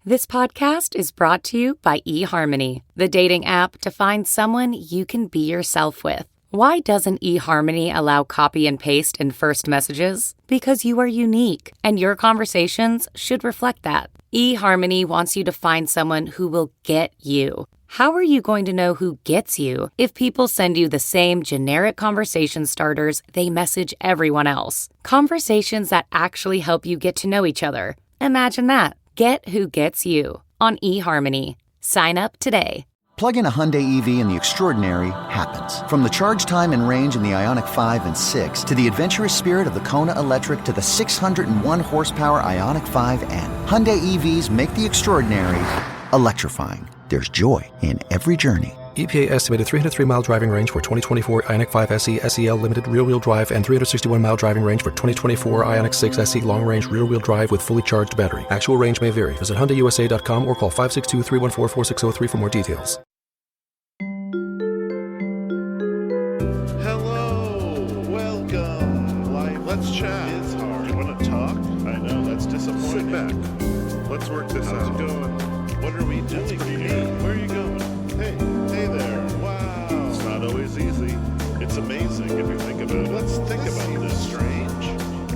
This podcast is brought to you by eHarmony, the dating app to find someone you can be yourself with. Why doesn't eHarmony allow copy and paste in first messages? Because you are unique, and your conversations should reflect that. eHarmony wants you to find someone who will get you. How are you going to know who gets you if people send you the same generic conversation starters they message everyone else? Conversations that actually help you get to know each other. Imagine that. Get who gets you on eHarmony. Sign up today. Plug in a Hyundai EV and the extraordinary happens. From the charge time and range in the Ioniq 5 and 6 to the adventurous spirit of the Kona Electric to the 601 horsepower Ioniq 5N. Hyundai EVs make the extraordinary electrifying. There's joy in every journey. EPA estimated 303-mile driving range for 2024 Ioniq 5 SE SEL Limited rear-wheel drive and 361-mile driving range for 2024 Ioniq 6 SE long-range rear-wheel drive with fully charged battery. Actual range may vary. Visit HyundaiUSA.com or call 562-314-4603 for more details. Hello, welcome. Let's chat. It's hard. You want to talk? I know, that's disappointing. Sit back. Let's work this out. How's it going? What are we doing here? Where are you going? Hey there. Wow. It's not always easy. It's amazing if you think about it. Let's think about this. Strange.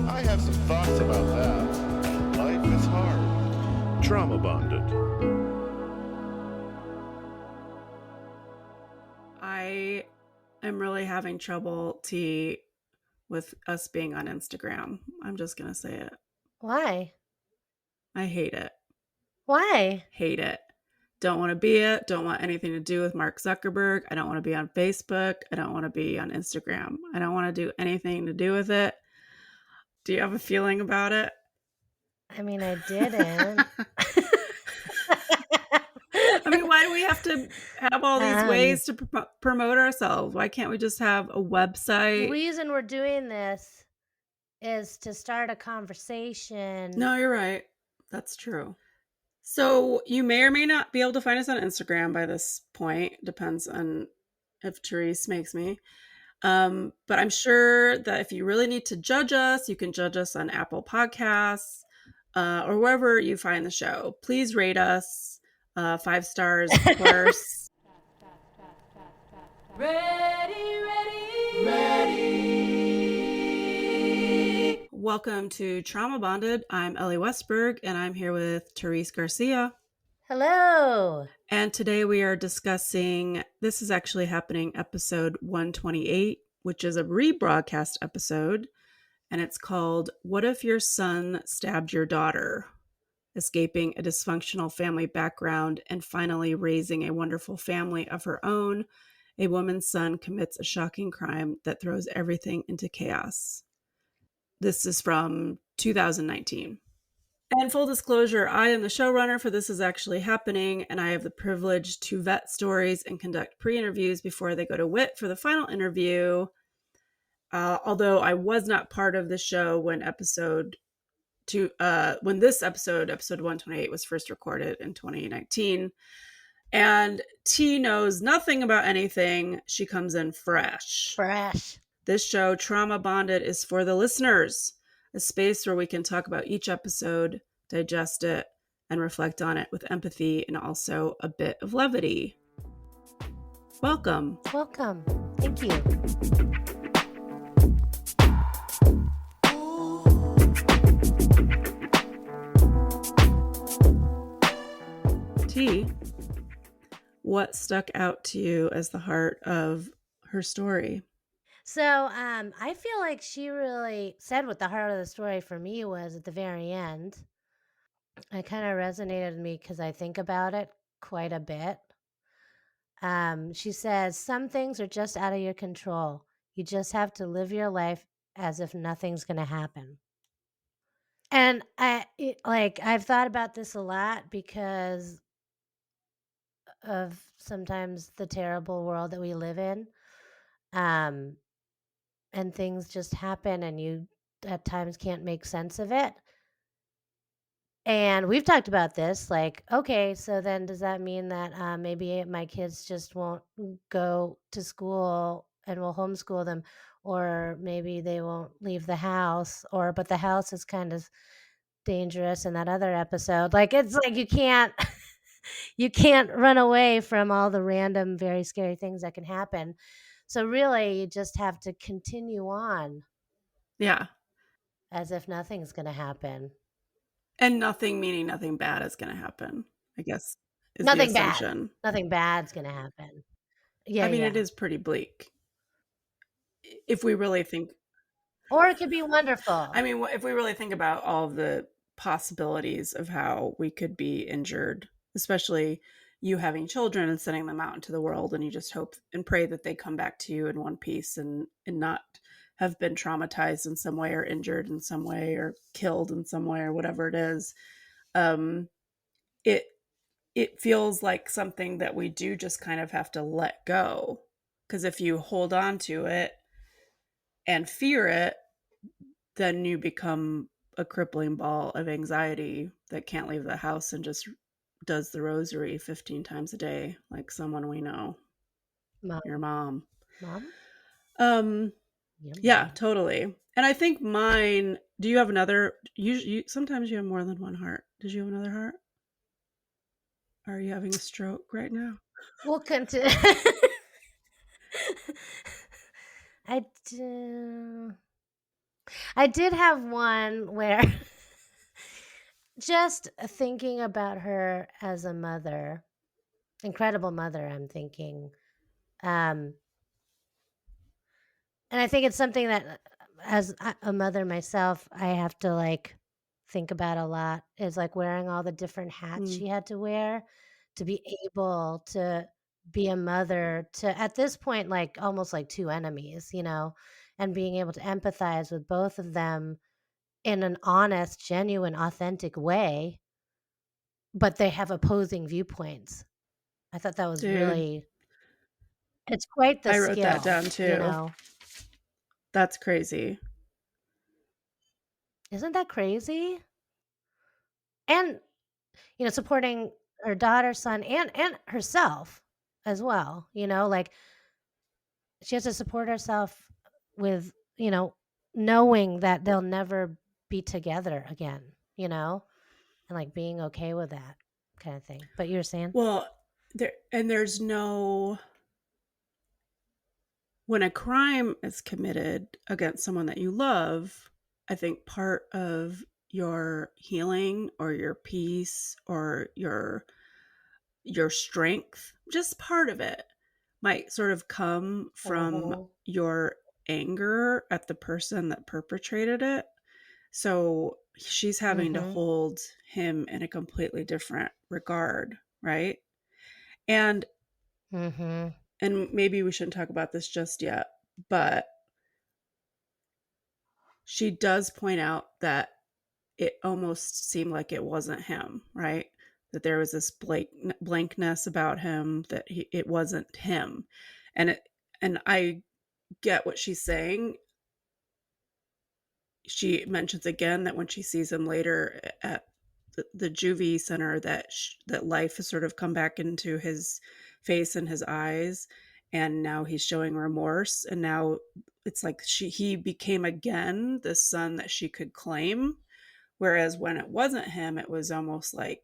I have some thoughts about that. Life is hard. Trauma bonded. I am really having trouble, T, with us being on Instagram. I'm just going to say it. Why? I hate it. Why? Hate it. Don't want to be it. Don't want anything to do with Mark Zuckerberg. I don't want to be on Facebook. I don't want to be on Instagram. I don't want to do anything to do with it. Do you have a feeling about it? I mean, I didn't. I mean, why do we have to have all these ways to promote ourselves? Why can't we just have a website? The reason we're doing this is to start a conversation. No, you're right. That's true. So you may or may not be able to find us on Instagram by this point. Depends on if Therese makes me. But I'm sure that if you really need to judge us, you can judge us on Apple Podcasts or wherever you find the show. Please rate us 5 stars, of course. Ready. Welcome to Trauma Bonded. I'm Elly Westberg, and I'm here with Therese Garcia. Hello. And today we are discussing, this is actually happening episode 128, which is a rebroadcast episode, and it's called, What If Your Son Stabbed Your Daughter? Escaping a dysfunctional family background and finally raising a wonderful family of her own, a woman's son commits a shocking crime that throws everything into chaos. This is from 2019. And full disclosure, I am the showrunner for This Is Actually Happening, and I have the privilege to vet stories and conduct pre-interviews before they go to Whit for the final interview. Although I was not part of the show when episode 128 was first recorded in 2019. And T knows nothing about anything. She comes in fresh. This show, Trauma Bonded, is for the listeners, a space where we can talk about each episode, digest it, and reflect on it with empathy and also a bit of levity. Welcome. Welcome. Thank you. T, what stuck out to you as the heart of her story? So I feel like she really said what the heart of the story for me was at the very end. It kind of resonated with me because I think about it quite a bit. She says, some things are just out of your control. You just have to live your life as if nothing's going to happen. And I've thought about this a lot because of sometimes the terrible world that we live in. And things just happen and you at times can't make sense of it. And we've talked about this, like, okay, so then does that mean that maybe my kids just won't go to school and we'll homeschool them, or maybe they won't leave the house, but the house is kind of dangerous in that other episode. Like, it's like you can't you can't run away from all the random, very scary things that can happen. So really, you just have to continue on Yeah. as if nothing's going to happen. And nothing meaning nothing bad is going to happen, I guess, is the Nothing bad. assumption. Nothing bad's going to happen. Yeah, I mean, yeah. it is pretty bleak. If we really think, Or it could be wonderful. I mean, if we really think about all of the possibilities of how we could be injured, especially you having children and sending them out into the world, and you just hope and pray that they come back to you in one piece and not have been traumatized in some way or injured in some way or killed in some way or whatever it is. It feels like something that we do just kind of have to let go. Because if you hold on to it and fear it, then you become a crippling ball of anxiety that can't leave the house and just does the rosary 15 times a day, like someone we know. Mom. Your mom. Mom? Yeah, totally. And I think mine, do you have another, sometimes you have more than one heart. Did you have another heart? Are you having a stroke right now? We'll continue. I did have one where just thinking about her as a mother, incredible mother, I'm thinking. And I think it's something that as a mother myself, I have to like think about a lot, is like wearing all the different hats she had to wear to be able to be a mother to, at this point, like almost like two enemies, you know, and being able to empathize with both of them in an honest, genuine, authentic way, but they have opposing viewpoints. I thought that was really, it's quite the I skill. wrote that down too. You know? That's crazy. Isn't that crazy? And, you know, supporting her daughter, son, and herself as well, you know, like she has to support herself with, you know, knowing that they'll never be together again, you know, and like being okay with that kind of thing. But you're saying? Well, there's no, when a crime is committed against someone that you love, I think part of your healing or your peace or your strength, just part of it, might sort of come from your anger at the person that perpetrated it. So she's having to hold him in a completely different regard, right? And and maybe we shouldn't talk about this just yet, but she does point out that it almost seemed like it wasn't him, right? That there was this blankness about him, that it wasn't him. And I get what she's saying. She mentions again that when she sees him later at the juvie center, that that life has sort of come back into his face and his eyes, and now he's showing remorse, and now it's like he became again the son that she could claim, whereas when it wasn't him, it was almost like,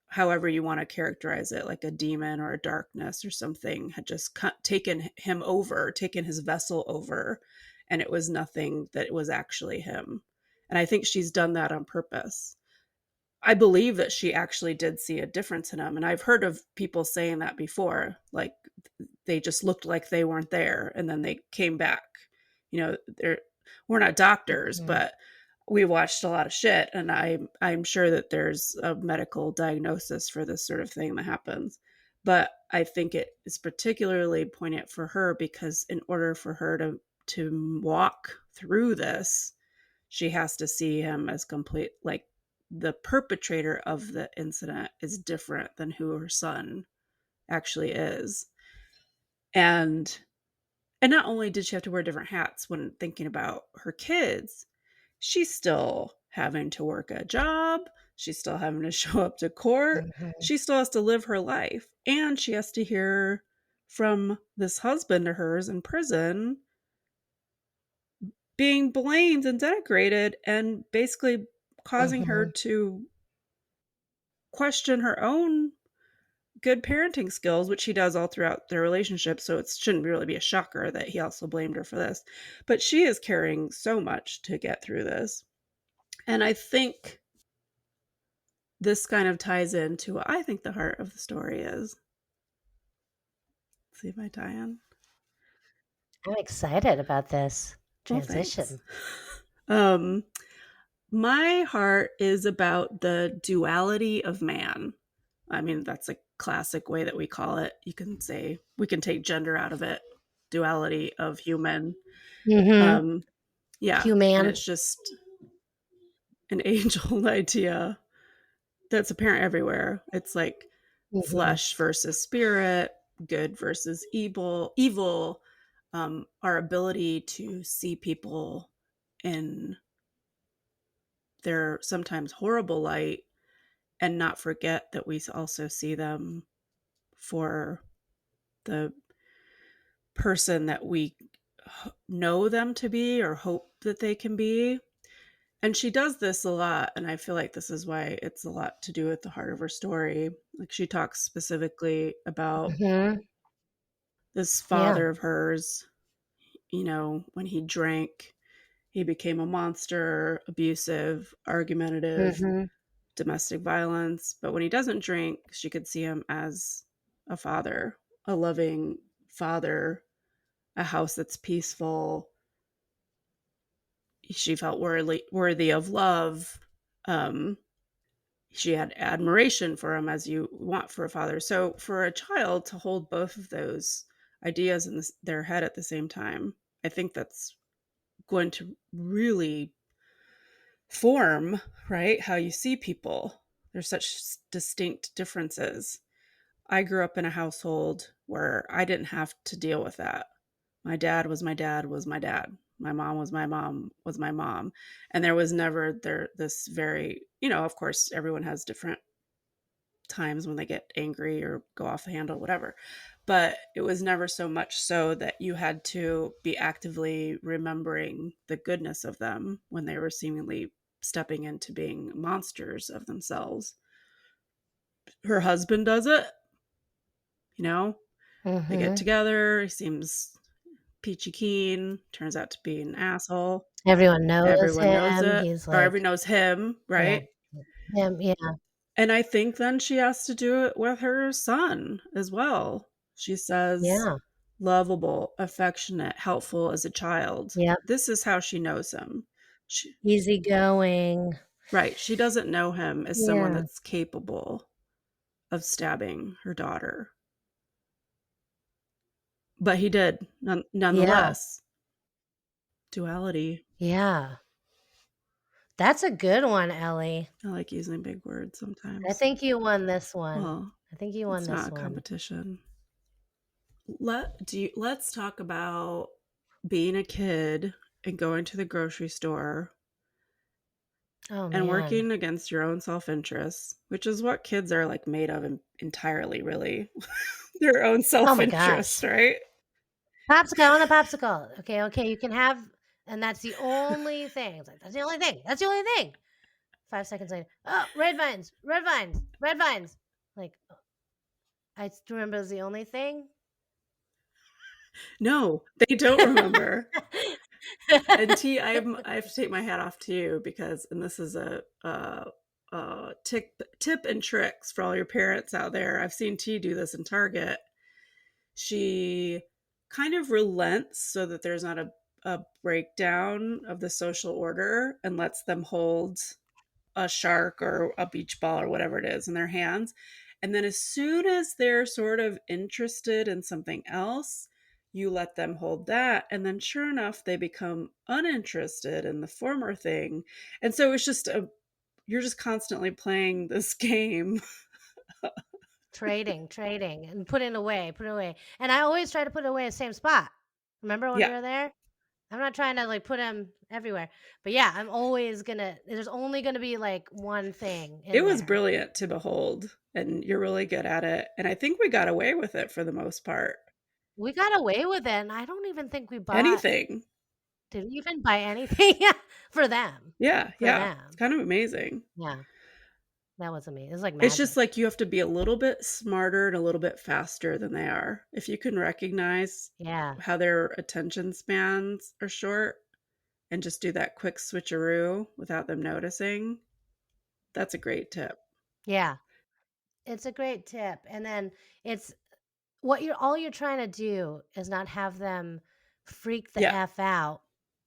however you want to characterize it, like a demon or a darkness or something had just taken him over, taken his vessel over, and it was nothing that it was actually him. And I think she's done that on purpose. I believe that she actually did see a difference in him. And I've heard of people saying that before, like they just looked like they weren't there and then they came back. You know, we're not doctors, but we watched a lot of shit, and I'm sure that there's a medical diagnosis for this sort of thing that happens. But I think it is particularly poignant for her because in order for her to walk through this, she has to see him as complete, like the perpetrator of the incident is different than who her son actually is. And not only did she have to wear different hats when thinking about her kids, she's still having to work a job. She's still having to show up to court. She still has to live her life. And she has to hear from this husband of hers in prison being blamed and denigrated and basically causing her Mhm. to question her own good parenting skills, which he does all throughout their relationship. So it shouldn't really be a shocker that he also blamed her for this. But she is carrying so much to get through this. And I think this kind of ties into what I think the heart of the story is. Let's see if I tie in. I'm excited about this Well, thanks. transition. My heart is about the duality of man. I mean, that's a classic way that we call it. You can say, we can take gender out of it. Duality of human. Mhm. Yeah. And Human. it's just an age-old idea that's apparent everywhere. It's like Mhm. flesh versus spirit, good versus evil, our ability to see people in their sometimes horrible light and not forget that we also see them for the person that we know them to be or hope that they can be. And she does this a lot, and I feel like this is why it's a lot to do with the heart of her story. Like, she talks specifically about Mhm. this Yeah. father of hers, when he drank, he became a monster, abusive, argumentative, Mhm. domestic violence. But when he doesn't drink, she could see him as a father, a loving father, a house that's peaceful. She felt worthy of love. She had admiration for him, as you want for a father. So for a child to hold both of those ideas in their head at the same time, I think that's going to really form, right, how you see people. There's such distinct differences. I grew up in a household where I didn't have to deal with that. My dad was my dad was my dad. My mom was my mom was my mom. And there was never this very, of course, everyone has different times when they get angry or go off the handle, whatever. But it was never so much so that you had to be actively remembering the goodness of them when they were seemingly stepping into being monsters of themselves. Her husband does it, they get Mhm. together. He seems peachy keen, turns out to be an asshole. Everyone knows Everyone knows him. it, He's or like, everyone knows him, yeah, right? him. Yeah. And I think then she has to do it with her son as well. She says, Yeah. lovable, affectionate, helpful as a child. Yep. This is how she knows him. Easygoing. Right. She doesn't know him as someone Yeah. that's capable of stabbing her daughter. But he did, Yeah. nonetheless. Duality. Yeah. That's a good one, Elly. I like using big words I sometimes. think you won this one. Well, I think you won it's this not a one. competition. Let's talk about being a kid and going to the grocery store Oh, and man. working against your own self-interest, which is what kids are like made of entirely, really. Their own Oh, my self-interest, gosh. right? Popsicle on a popsicle. Okay, you can have, and that's the only thing. It's like, that's the only thing. That's the only thing. 5 seconds later, oh, red vines, red vines, red vines. Like, I remember it was the only thing. No, they don't remember. And T, I have to take my hat off to you because, and this is a tip and tricks for all your parents out there. I've seen T do this in Target. She kind of relents so that there's not a breakdown of the social order and lets them hold a shark or a beach ball or whatever it is in their hands. And then as soon as they're sort of interested in something else, you let them hold that. And then sure enough, they become uninterested in the former thing. And so it's just you're just constantly playing this game. trading, and put it away. And I always try to put it away in the same spot. Remember when we Yeah. were there? I'm not trying to like put them everywhere. But yeah, I'm always there's only gonna be like one thing in It was there. brilliant to behold, and you're really good at it. And I think we got away with it for the most part. We got away with it, and I don't even think we bought Anything. Did we even buy anything for them? Yeah, For yeah. them. It's kind of amazing. Yeah. That was amazing. It was like It's just magic. like you have to be a little bit smarter and a little bit faster than they are. If you can recognize Yeah. how their attention spans are short and just do that quick switcheroo without them noticing, that's a great tip. Yeah. It's a great tip. And then it's what all you're trying to do is not have them freak the Yeah. F out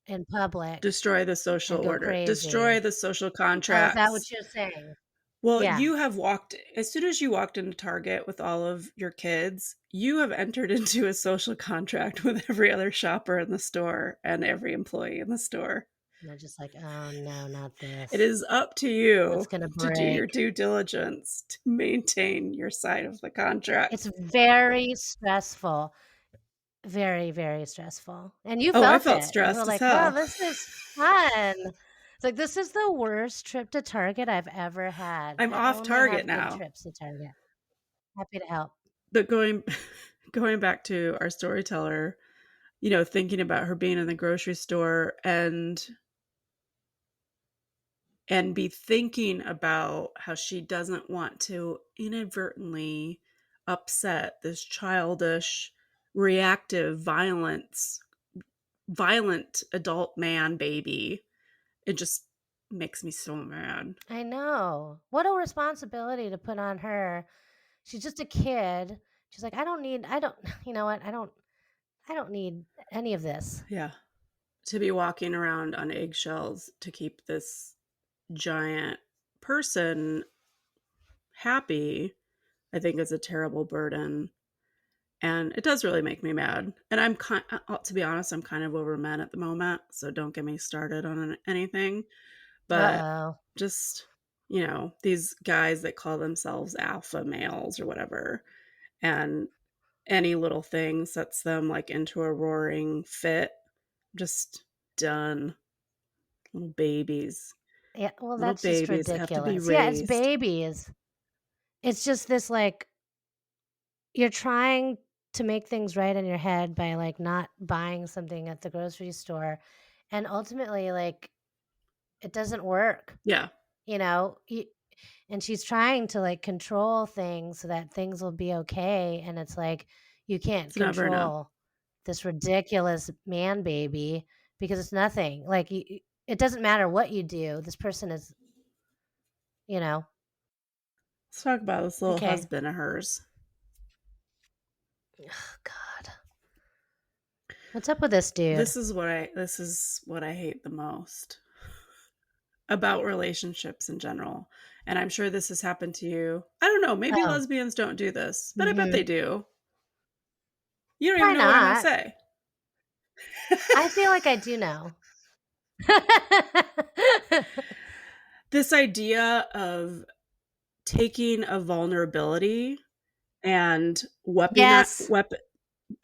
in public Destroy the social and go order. crazy. Destroy the social Oh, is contracts. that what you're saying? Well, Yeah. you have walked, as soon as you walked into Target with all of your kids, you have entered into a social contract with every other shopper in the store and every employee in the store. And they're just like, oh no, not this. It is up to you That's gonna to do your break. due diligence to maintain your side of the contract. It's very stressful. Very, very stressful. And you Oh, I felt felt it. You stressed were as like, wow, hell. this is fun. It's like, this is the worst trip to Target I've ever had. I'm I off only Target have now. good trips to Target. Happy to help. But going back to our storyteller, thinking about her being in the grocery store and be thinking about how she doesn't want to inadvertently upset this childish, reactive, violent adult man baby. It just makes me so mad. I know. What a responsibility to put on her. She's just a kid. She's like, you know what? I don't need any of this. Yeah. To be walking around on eggshells to keep this giant person happy, I think is a terrible burden. And it does really make me mad. And to be honest, I'm kind of over men at the moment, so don't get me started on anything. But Uh-oh. just, these guys that call themselves alpha males or whatever, and any little thing sets them like into a roaring fit. Just done. Little babies. Yeah, well, Little that's just babies have to be ridiculous. Yeah, it's raised. babies. It's just this like you're trying to make things right in your head by like not buying something at the grocery store, and ultimately like it doesn't work. Yeah. And she's trying to like control things so that things will be okay, and it's like you can't Never know. control this ridiculous man baby because it's nothing. Like it doesn't matter what you do. This person is, Let's talk about this little okay. husband of hers. Oh, God. What's up with this dude? This is what I hate the most about relationships in general. And I'm sure this has happened to you. I don't know, maybe lesbians don't do this, but I bet they do. You don't even know what I'm gonna say. I feel like I do know. This idea of taking a vulnerability and weaponizing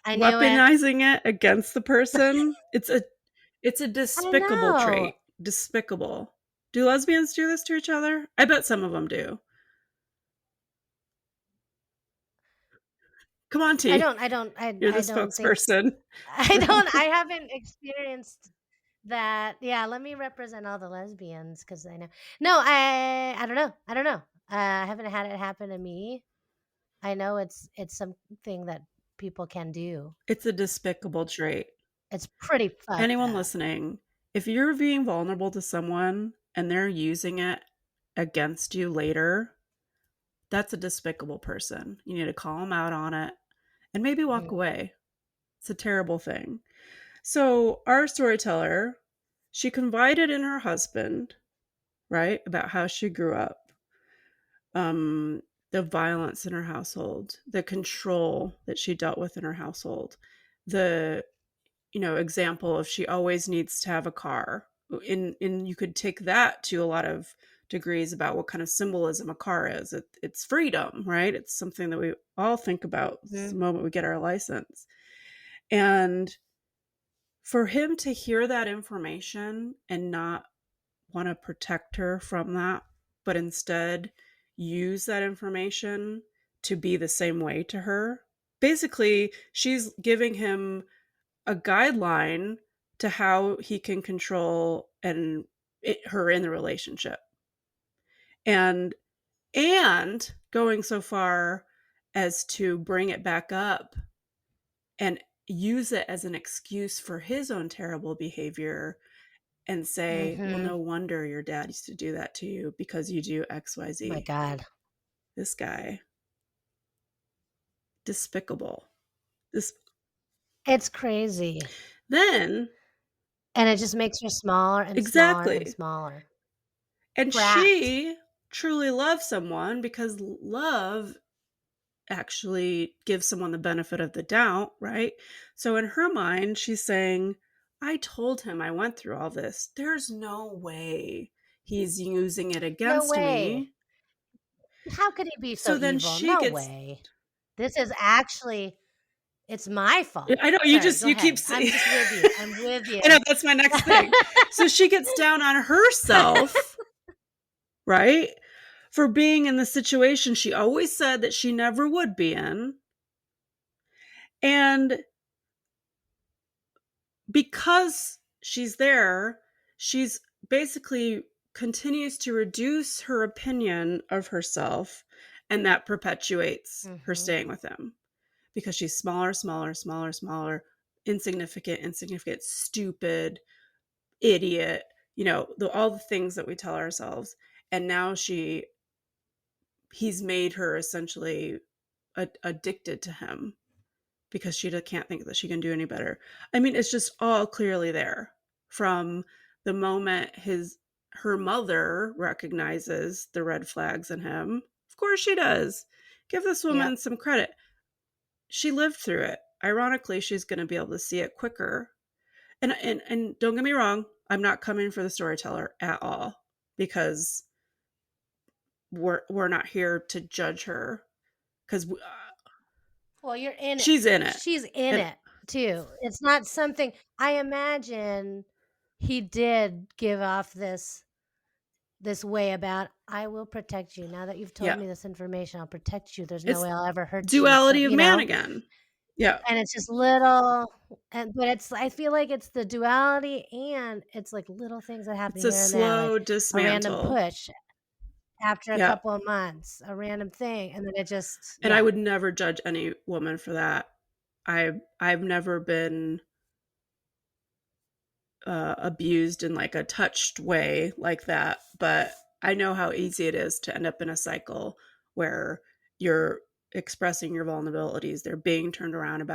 it against the person. It's a despicable trait. Despicable. Do lesbians do this to each other? I bet some of them do. Come on, T. You're the spokesperson. I haven't experienced that. Yeah, let me represent all the lesbians because I know. No, I don't know. I haven't had it happen to me. I know it's something that people can do. It's a despicable trait. It's pretty fucked Anyone up. listening, if you're being vulnerable to someone and they're using it against you later, that's a despicable person. You need to call them out on it and maybe walk away. It's a terrible thing. So our storyteller, she confided in her husband, right, about how she grew up, the violence in her household, the control that she dealt with in her household, the example of she always needs to have a car. And you could take that to a lot of degrees about what kind of symbolism a car is. It's freedom, right? It's something that we all think about the moment we get our license. And for him to hear that information and not want to protect her from that, but instead use that information to be the same way to her. Basically, she's giving him a guideline to how he can control her in the relationship. And going so far as to bring it back up and use it as an excuse for his own terrible behavior and say, well, no wonder your dad used to do that to you because you do XYZ. My God. This guy. Despicable. It's crazy. Then. And it just makes her smaller and Exactly. smaller and smaller. And Trapped. she truly loves someone because love actually gives someone the benefit of the doubt, right? So in her mind, she's saying, I told him I went through all this. There's no way he's using it against me. How could he be so evil? Then she no gets... way. This is actually, it's my fault. I know. You keep saying... I'm just with you. I'm with you. I know, that's my next thing. So she gets down on herself, right? For being in the situation she always said that she never would be in. And because she's there, she's basically continues to reduce her opinion of herself, and that perpetuates her staying with him because she's smaller, insignificant, stupid, idiot, all the things that we tell ourselves. And now he's made her essentially addicted to him because she can't think that she can do any better. I mean, it's just all clearly there from the moment her mother recognizes the red flags in him. Of course she does. Give this woman some credit. She lived through it. Ironically, she's going to be able to see it quicker. And don't get me wrong, I'm not coming for the storyteller at all because we're not here to judge her because well, you're in it. She's in it. She's in it too. It's not something I imagine he did give off this way about, I will protect you. Now that you've told me this information, I'll protect you. There's no way I'll ever hurt you. Duality of man again. Yeah. And it's just little, but I feel like it's the duality and it's like little things that happen. It's a slow dismantle. A random push after a couple of months, a random thing. And then it just. And I would never judge any woman for that. I've never been abused in like a touched way like that. But I know how easy it is to end up in a cycle where you're expressing your vulnerabilities, they're being turned around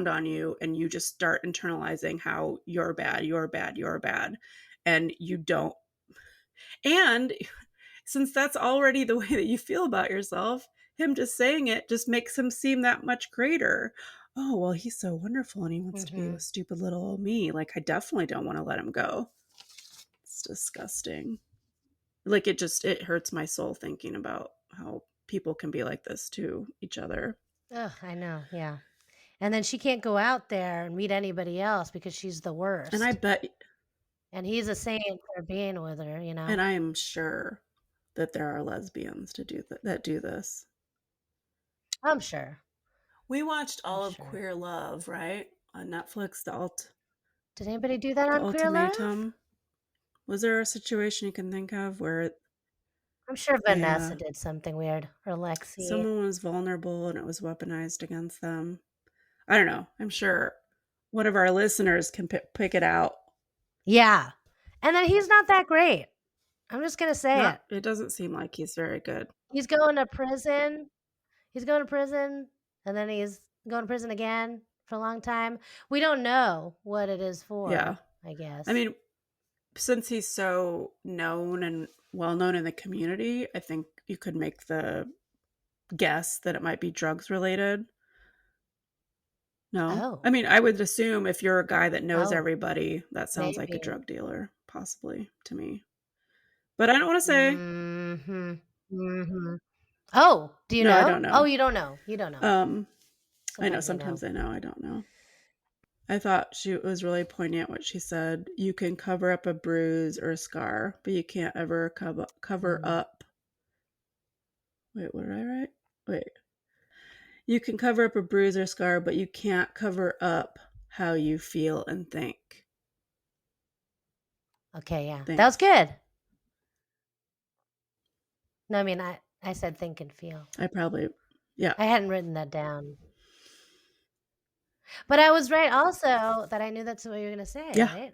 on you, and you just start internalizing how you're bad, and you don't. And since that's already the way that you feel about yourself, him just saying it just makes him seem that much greater. Oh, well, he's so wonderful and he wants to be with stupid little old me. Like, I definitely don't want to let him go. It's disgusting. Like, it hurts my soul thinking about how people can be like this to each other. Oh, I know. Yeah. And then she can't go out there and meet anybody else because she's the worst. And I bet. And he's a saint for being with her, And I am sure that there are lesbians that do this. I'm sure. We watched all of Queer Love, right? On Netflix. Did anybody do that on Queer Love? Was there a situation you can think of where... I'm sure Vanessa did something weird, or Lexi. Someone was vulnerable and it was weaponized against them. I don't know. I'm sure one of our listeners can pick it out. Yeah. And then he's not that great. I'm just going to say it. It doesn't seem like he's very good. He's going to prison. And then he's going to prison again for a long time. We don't know what it is for, I guess. I mean, since he's so known and well-known in the community, I think you could make the guess that it might be drugs related. No? I mean, I would assume if you're a guy that knows everybody, that sounds like a drug dealer, possibly, to me. But I don't want to say. Oh, do you know? I don't know. Oh, you don't know. You don't know. I know. Sometimes I know. I don't know. I thought it was really poignant what she said. You can cover up a bruise or a scar, but you can't ever cover up. Wait, what did I write? Wait. You can cover up a bruise or scar, but you can't cover up how you feel and think. Okay, yeah. Thanks. That was good. No, I mean, I said think and feel. Yeah. I hadn't written that down. But I was right also that I knew that's what you were going to say, Yeah. right?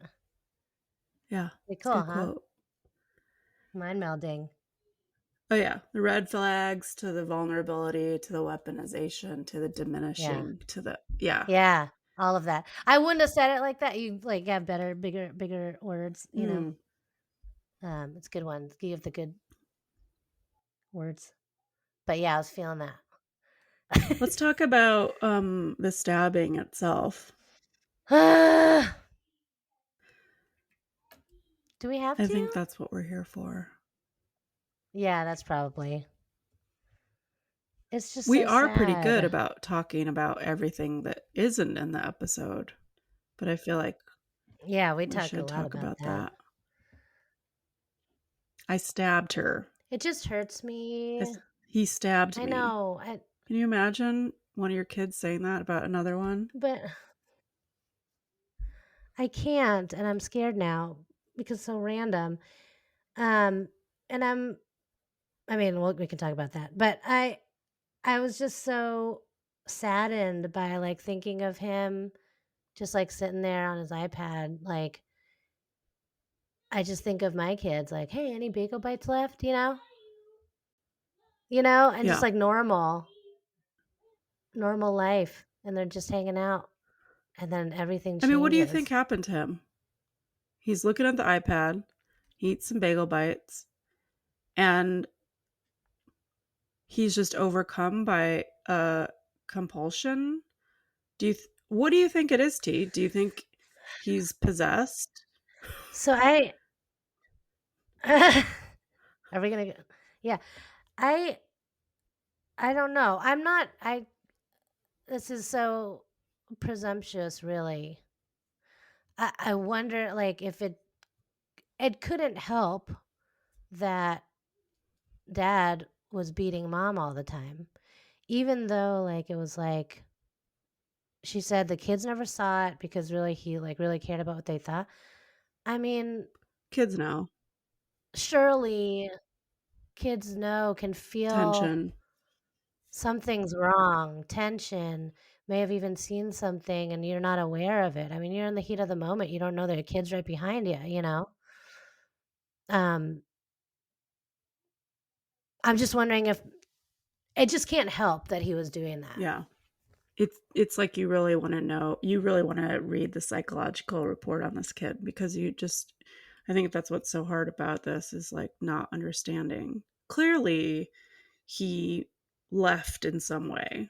Yeah. Pretty It's a cool, good huh? quote. Mind melding. Oh, yeah. The red flags to the vulnerability to the weaponization to the diminishing to the, yeah. Yeah, all of that. I wouldn't have said it like that. You like have better, bigger words, you know. It's good ones. You have the good words. But yeah, I was feeling that. Let's talk about the stabbing itself. Do we have to? I think that's what we're here for. Yeah, that's probably. It's just We so are pretty sad. good about talking about everything that isn't in the episode, but I feel like Yeah, we we talk a should lot talk about that. I stabbed her. It just hurts me. He stabbed me. I know. Can you imagine one of your kids saying that about another one? But I can't, and I'm scared now because it's so random. And I mean, we can talk about that. But I was just so saddened by like thinking of him just like sitting there on his iPad. Like, I just think of my kids like, hey, any bagel bites left, you know? And just like normal life. And they're just hanging out. And then everything changes. I mean, what do you think happened to him? He's looking at the iPad. He eats some bagel bites. And he's just overcome by compulsion. What do you think it is, T? Do you think he's possessed? So are we gonna? Yeah, I don't know. I'm not. This is so presumptuous, really. I wonder, like, if it couldn't help that Dad was beating Mom all the time, even though, like, it was like she said the kids never saw it because really he like really cared about what they thought. I mean, Kids know. Surely kids can feel Tension. something's wrong, tension, may have even seen something and you're not aware of it. I mean, you're in the heat of the moment. You don't know there are kids right behind you, you know? I'm just wondering if it just can't help that he was doing that. Yeah. It's like you really want to know, you really want to read the psychological report on this kid because I think that's what's so hard about this is like not understanding. Clearly, he left in some way.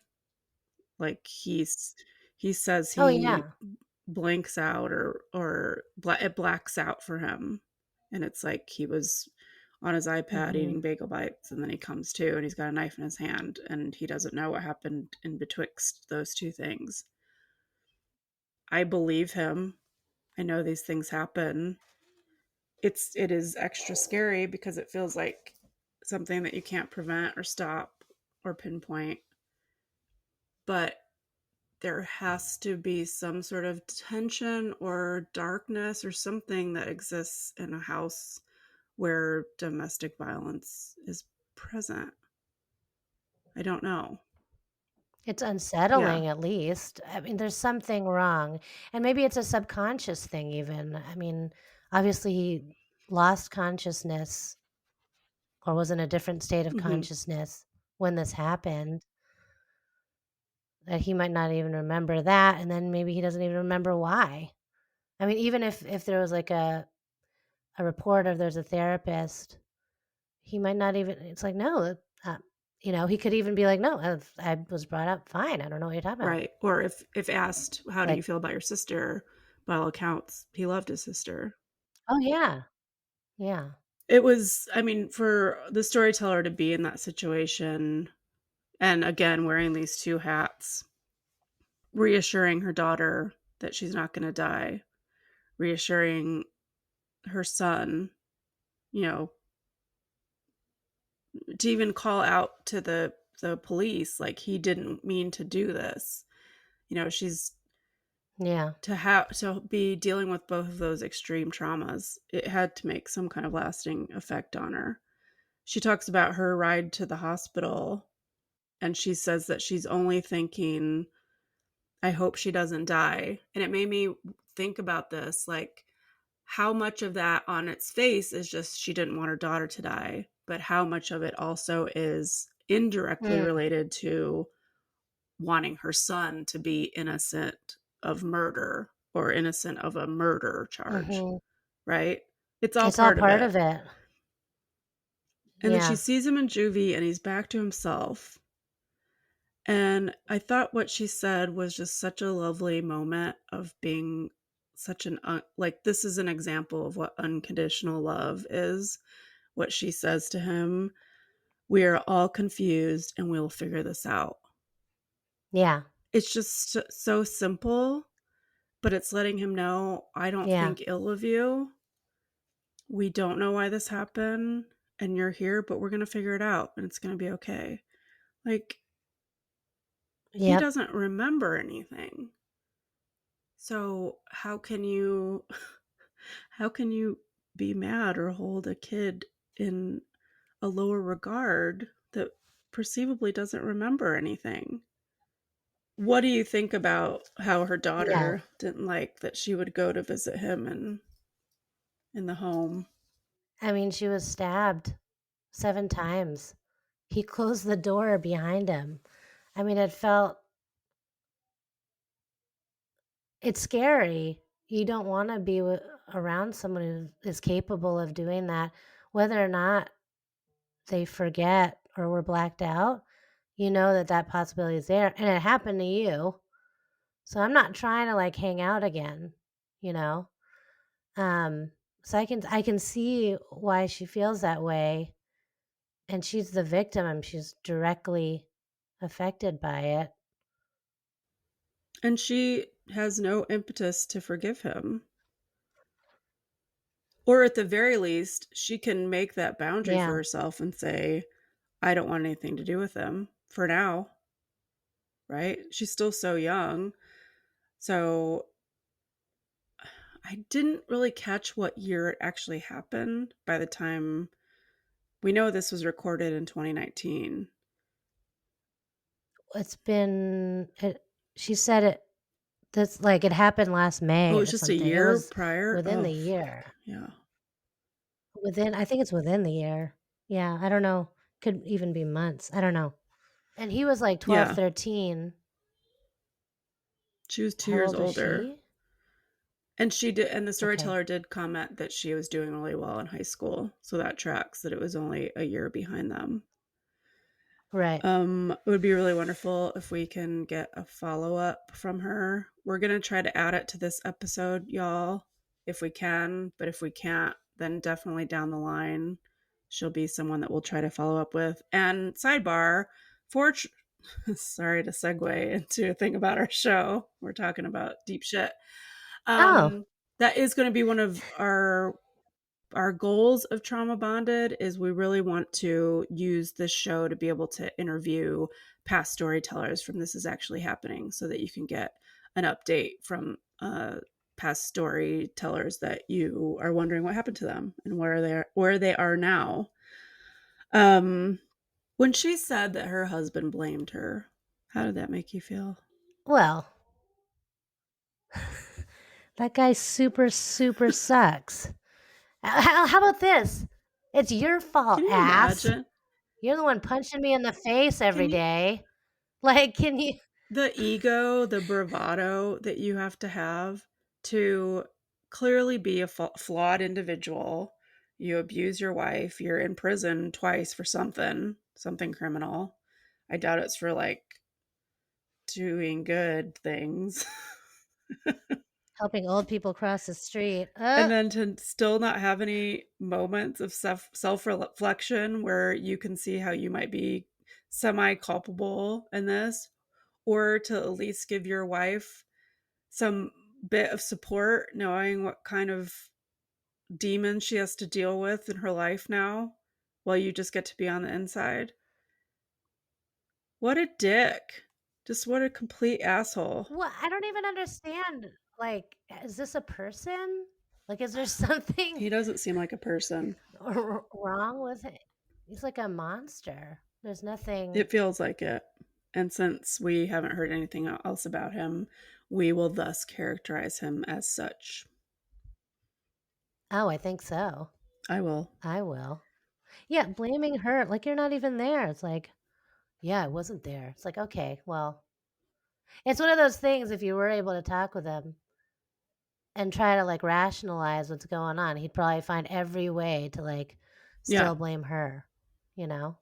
Like he says he Oh, yeah. blanks out or it blacks out for him, and it's like he was on his iPad eating bagel bites, and then he comes to and he's got a knife in his hand, and he doesn't know what happened in betwixt those two things. I believe him. I know these things happen. It is extra scary because it feels like something that you can't prevent or stop or pinpoint. But there has to be some sort of tension or darkness or something that exists in a house where domestic violence is present. I don't know. It's unsettling, at least. I mean, there's something wrong. And maybe it's a subconscious thing, even. I mean, obviously, he lost consciousness or was in a different state of consciousness when this happened. That he might not even remember that. And then maybe he doesn't even remember why. I mean, even if there was like a report or there's a therapist, he might not even, it's like, no, he could even be like, no, I was brought up fine. I don't know what you're talking about. Right. Or if asked, how do you feel about your sister? By all accounts, he loved his sister. Oh, yeah. Yeah. It was, I mean, for the storyteller to be in that situation, and again, wearing these two hats, reassuring her daughter that she's not going to die, reassuring her son, to even call out to the police, like he didn't mean to do this. She's Yeah. To be dealing with both of those extreme traumas, it had to make some kind of lasting effect on her. She talks about her ride to the hospital, and she says that she's only thinking, I hope she doesn't die. And it made me think about this, like, how much of that on its face is just she didn't want her daughter to die, but how much of it also is indirectly related to wanting her son to be innocent of murder or innocent of a murder charge, Mm-hmm. right? It's all It's all part of part it. of it. And then she Yeah. sees him in juvie and he's back to himself. And I thought what she said was just such a lovely moment of being such an, like, this is an example of what unconditional love is. What she says to him, we are all confused and we'll figure this out. Yeah. It's just so simple, but it's letting him know, I don't Yeah. think ill of you. We don't know why this happened and you're here, but we're going to figure it out and it's going to be okay. Like, he Yep. doesn't remember anything. So how can you be mad or hold a kid in a lower regard that perceivably doesn't remember anything? What do you think about how her Yeah. daughter didn't like that she would go to visit him in the home? I mean, she was stabbed 7 times. He closed the door behind him. I mean, it's scary. You don't want to be around someone who is capable of doing that, whether or not they forget or were blacked out. You know that possibility is there, and it happened to you. So I'm not trying to like hang out again, you know. So I can see why she feels that way, and she's the victim and she's directly affected by it. And she has no impetus to forgive him. Or at the very least, she can make that boundary for Yeah. herself and say, I don't want anything to do with him for now. Right? She's still so young. So I didn't really catch what year it actually happened by the time we know this was recorded in 2019. It's been she said that's like it happened last May Oh, or it's just a something. It year was prior? within Oh, the year. yeah. I think it's within the year. Yeah, I don't know. Could even be months. I don't know. And he was like 12, Yeah. 13. She was 2 How years old is older. she? And she did, and the Okay. storyteller did comment that she was doing really well in high school. So that tracks that it was only a year behind them. Right. It would be really wonderful if we can get a follow-up from her. We're going to try to add it to this episode, y'all, if we can. But if we can't, then definitely down the line, she'll be someone that we'll try to follow up with. And sidebar, sorry to segue into a thing about our show. We're talking about deep shit. Oh. That is going to be one of our goals of Trauma Bonded. Is we really want to use this show to be able to interview past storytellers from This Is Actually Happening, so that you can get an update from past storytellers that you are wondering what happened to them and where they are now. When she said that her husband blamed her, how did that make you feel? Well, that guy super sucks. How about this? It's your fault, Can you ass. imagine? You're the one punching me in the face every Can you day. Like, can you? the ego, the bravado that you have to clearly be a flawed individual. You abuse your wife. You're in prison twice for something criminal. I doubt it's for like doing good things. Helping old people cross the street. And then to still not have any moments of self-reflection where you can see how you might be semi-culpable in this, or to at least give your wife some bit of support, knowing what kind of demons she has to deal with in her life now, while you just get to be on the inside. What a dick. Just what a complete asshole. Well, I don't even understand. Like, is this a person? Like, is there something He doesn't seem like a person. wrong with it? He's like a monster. There's nothing. It feels like it. And since we haven't heard anything else about him, we will thus characterize him as such. Oh, I think so. I will. I will. Yeah, blaming her. Like, you're not even there. It's like, yeah, I wasn't there. It's like, okay, well, it's one of those things. If you were able to talk with him and try to like rationalize what's going on, he'd probably find every way to like still blame her, you know?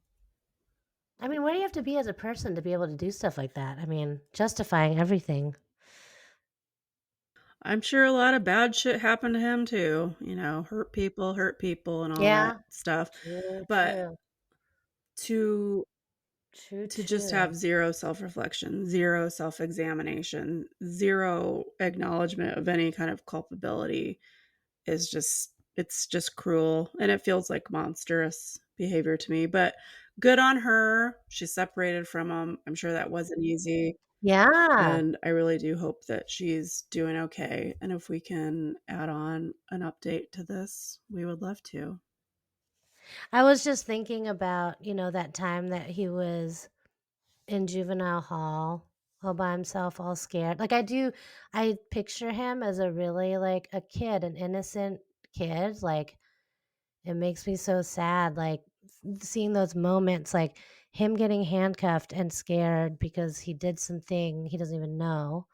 I mean, where do you have to be as a person to be able to do stuff like that? I mean, justifying everything. I'm sure a lot of bad shit happened to him too. You know, hurt people and all that stuff. True, But to just have zero self-reflection, zero self-examination, zero acknowledgement of any kind of culpability is just, it's just cruel, and it feels like monstrous behavior to me. But good on her. She's separated from him. I'm sure that wasn't easy. Yeah. And I really do hope that she's doing okay. And if we can add on an update to this, we would love to. I was just thinking about, you know, that time that he was in juvenile hall all by himself, all scared. Like I picture him as a really like a kid, an innocent kid. Like it makes me so sad, like seeing those moments, like him getting handcuffed and scared because he did something he doesn't even know.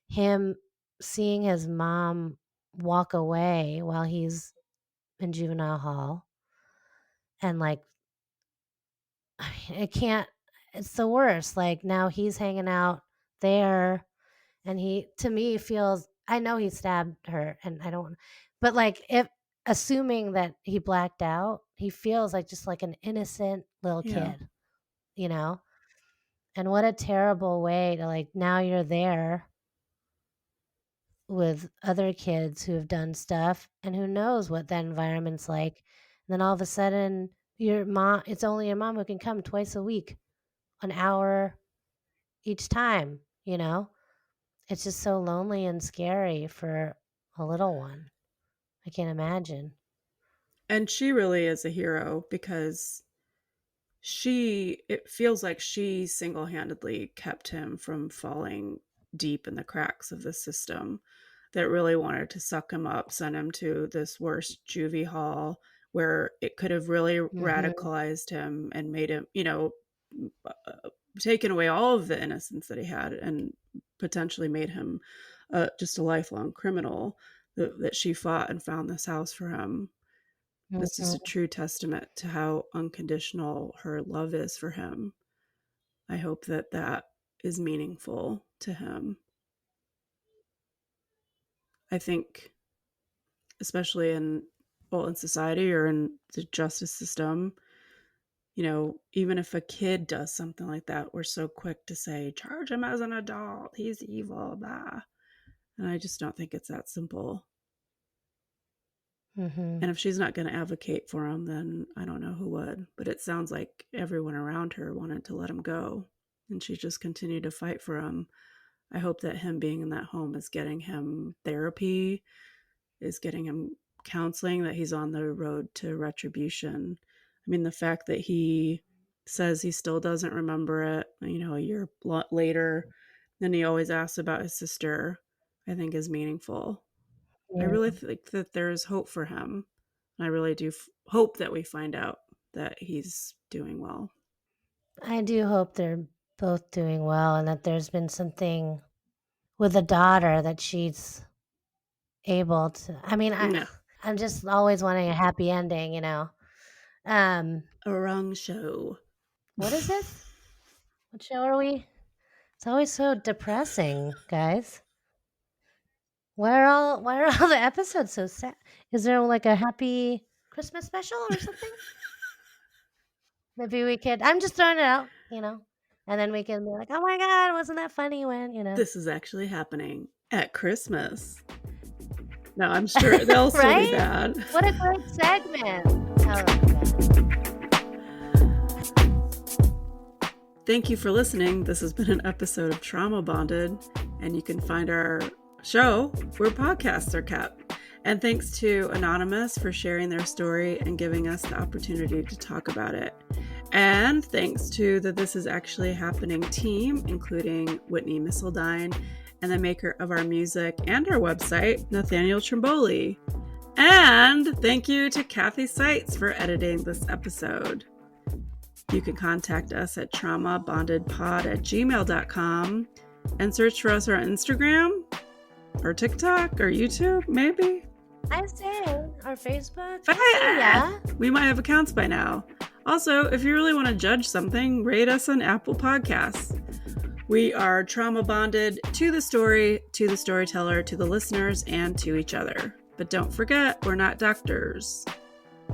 Him seeing his mom walk away while he's in juvenile hall. And like, I mean, it's the worst. Like now he's hanging out there and he, to me, feels, I know he stabbed her and I don't, but like if, assuming that he blacked out, he feels like just like an innocent little kid, you know? And what a terrible way to like, now you're there with other kids who have done stuff and who knows what that environment's like. And then all of a sudden your mom, it's only your mom who can come twice a week, an hour each time, you know? It's just so lonely and scary for a little one. I can't imagine. And she really is a hero because it feels like she single-handedly kept him from falling deep in the cracks of the system that really wanted to suck him up, send him to this worst juvie hall where it could have really radicalized him and made him, you know, taken away all of the innocence that he had and potentially made him just a lifelong criminal. That she fought and found this house for him. This is a true testament to how unconditional her love is for him. I hope that that is meaningful to him. I think, especially in society or in the justice system, you know, even if a kid does something like that, we're so quick to say, charge him as an adult, he's evil, blah. And I just don't think it's that simple. And if she's not going to advocate for him, then I don't know who would. But it sounds like everyone around her wanted to let him go. And she just continued to fight for him. I hope that him being in that home is getting him therapy, is getting him counseling, that he's on the road to retribution. I mean, the fact that he says he still doesn't remember it, you know, a year later, then he always asks about his sister, I think is meaningful. I really think that there's hope for him. I really do hope that we find out that he's doing well. I do hope they're both doing well and that there's been something with the daughter that she's able to. I mean, I'm just always wanting a happy ending, you know. A wrong show. What is this? What show are we? It's always so depressing, guys. Why are all the episodes so sad? Is there like a happy Christmas special or something? Maybe we could. I'm just throwing it out, you know, and then we can be like, "Oh my God, wasn't that funny when?" You know, this is actually happening at Christmas. No, I'm sure they'll still be bad. What a great segment! Thank you for listening. This has been an episode of Trauma Bonded, and you can find our show where podcasts are kept. And thanks to Anonymous for sharing their story and giving us the opportunity to talk about it. And thanks to the This Is Actually Happening team, including Whitney Missildine and the maker of our music and our website, Nathaniel Trimboli. And thank you to Cathy Sitzes for editing this episode. You can contact us at traumabondedpod@gmail.com and search for us on Instagram or TikTok or YouTube, maybe. I say, or Facebook. Yeah. We might have accounts by now. Also, if you really want to judge something, rate us on Apple Podcasts. We are trauma bonded to the story, to the storyteller, to the listeners, and to each other. But don't forget, we're not doctors.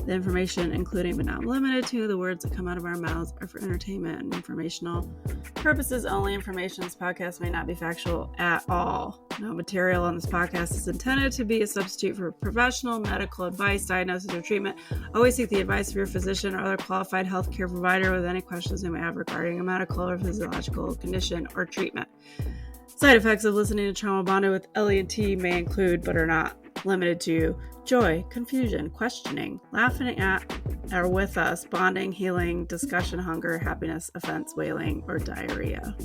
The information, including but not limited to the words that come out of our mouths, are for entertainment and informational purposes only. Information in this podcast may not be factual at all. No material on this podcast is intended to be a substitute for professional medical advice, diagnosis, or treatment. Always seek the advice of your physician or other qualified healthcare provider with any questions you may have regarding a medical or physiological condition or treatment. Side effects of listening to Trauma Bonded with Elly T may include, but are not limited to, joy, confusion, questioning, laughing at or with us, bonding, healing, discussion, hunger, happiness, offense, wailing, or diarrhea.